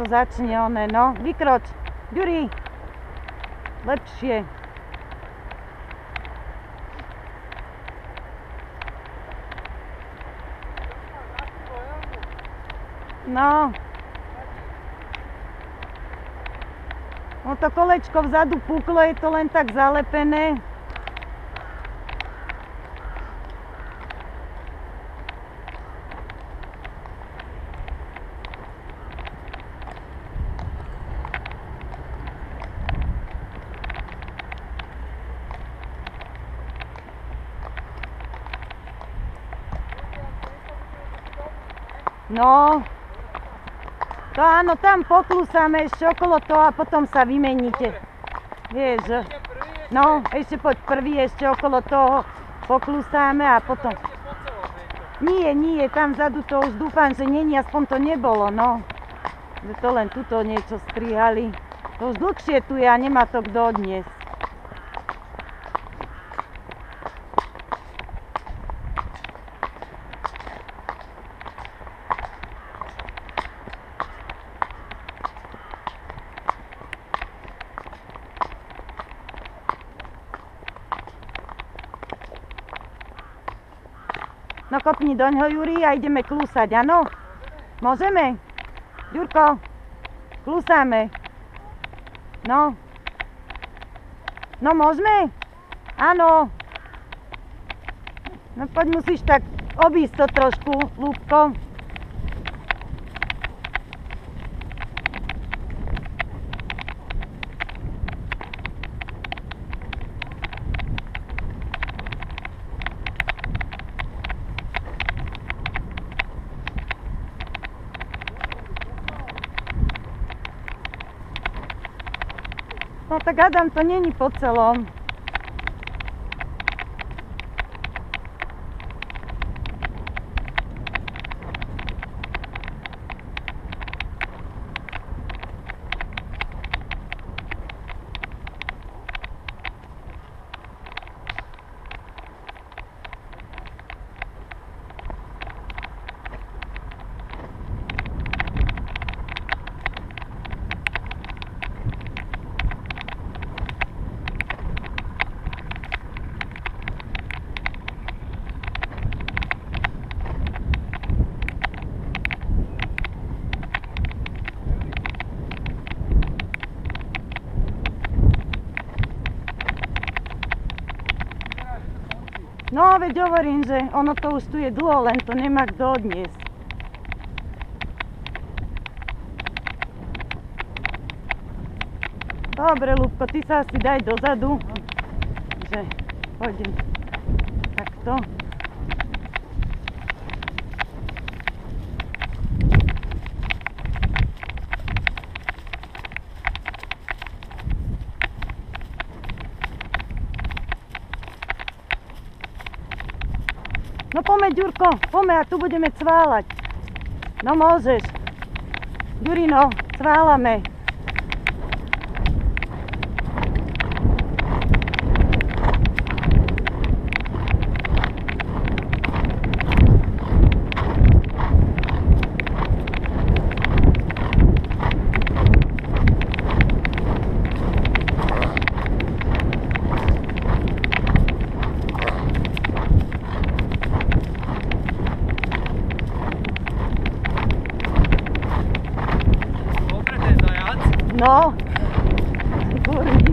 to začne oné, no. Vykroč. Ďuri. Lepšie. No. No to kolečko vzadu puklo, je to len tak zalepené. No, to áno, tam poklúsame ešte okolo toho a potom sa vymeníte. Vieš, no, ešte poď prvý, ešte okolo toho poklúsame a potom... Nie, tam vzadu to už dúfam, že není, aspoň to nebolo, no. Že to len tuto niečo strihali. To už dlhšie tu je a nemá to kto odniesť. No kopni doňho, Juri, a ideme klúsať, áno? Môžeme? Ďurko, klúsame. No. No môžeme? Áno. No poď, musíš tak obísť to trošku, Lúbko. No tak hádam, to není po celom. No, veď hovorím, že ono to už tu je dlho, len to nemá kto odniesť. Dobre, Ľubko, ty sa asi daj dozadu, že pôjdem takto. No poďme, Ďurko, poďme a tu budeme cváľať. No môžeš. Ďurino, cváľame. No, kurník.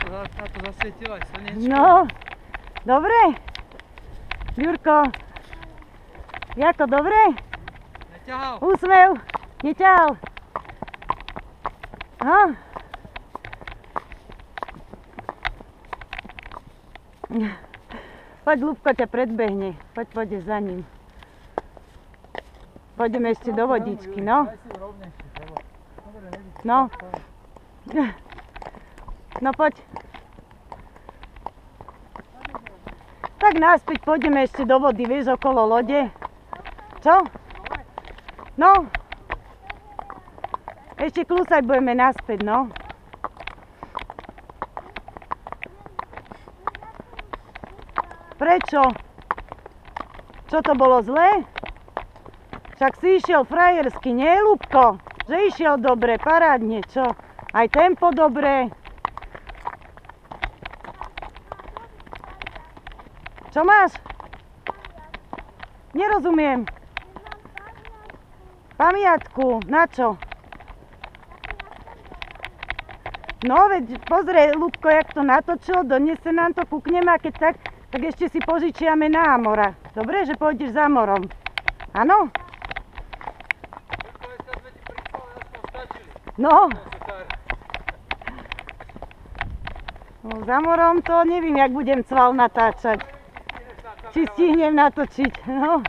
na to zasvietilo aj slnečko. No, dobre. Ďurko, jako dobre? Neťahal? Úsmev, neťahal. Ha? Poď, Ľubko ťa predbehne. Poď, pôjdeš za ním. Pôjdeme ešte do vodičky, no. No. No poď. Tak naspäť pôjdeme ešte do vody, vieš, okolo lode. Čo? No. Ešte kľúsať budeme naspäť, no. Prečo? Čo to bolo zlé? Však si išiel frajersky, nie, Ľubko? Že išiel dobre, parádne, čo? Aj tempo dobre. Čo máš? Nerozumiem. Pamiatku. Na čo? No, veď pozri, Ľubko, jak to natočil, donese nám to, kúkneme a keď tak ešte si požičiame na Amora. Dobre, že pôjdeš za Amorom. Áno? No. No, za Amorom to neviem, jak budem cval natáčať. Či stihnem natočiť, no.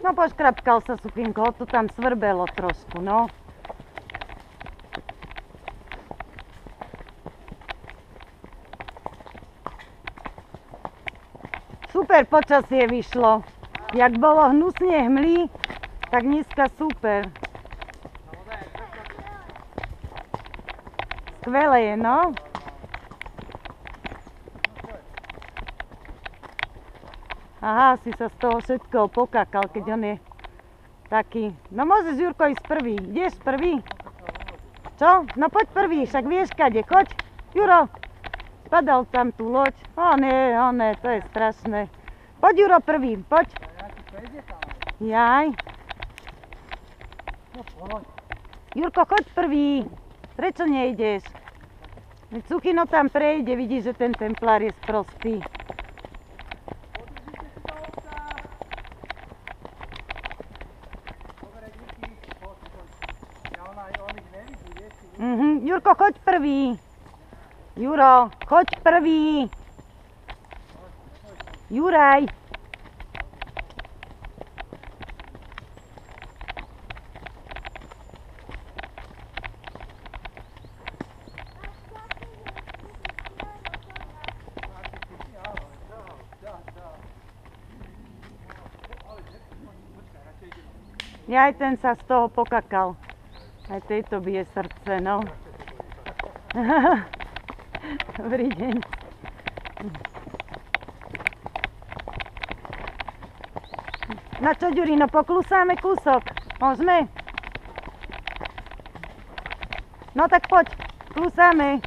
No poškrapkal sa sufinko, to tam svrbelo trošku, no. Super počasie vyšlo. Jak bolo hnusne hmlí, tak dneska super. Skvelé je, no. Aha, si sa z toho všetkého pokakal, keď on je taký. No môžeš, Jurko, ísť prvý. Ideš prvý? Čo? No poď prvý, však vieš kade, choď. Juro, spadal tam tú loď. O ne, to je strašné. Poď, Juro, prvý, poď. Jaj. Jurko, choď prvý. Prečo nejdeš? Veď Suchino tam prejde, vidíš, že ten templár je sprostý. Jurko, choď prvý. Juro, choď prvý. Juraj. Aj ten sa z toho pokakal. Aj tejto bije srdce, no. Dobrý deň. No čo, Ďurino, poklusáme kúsok? Môžeme? No tak poď, klúsáme.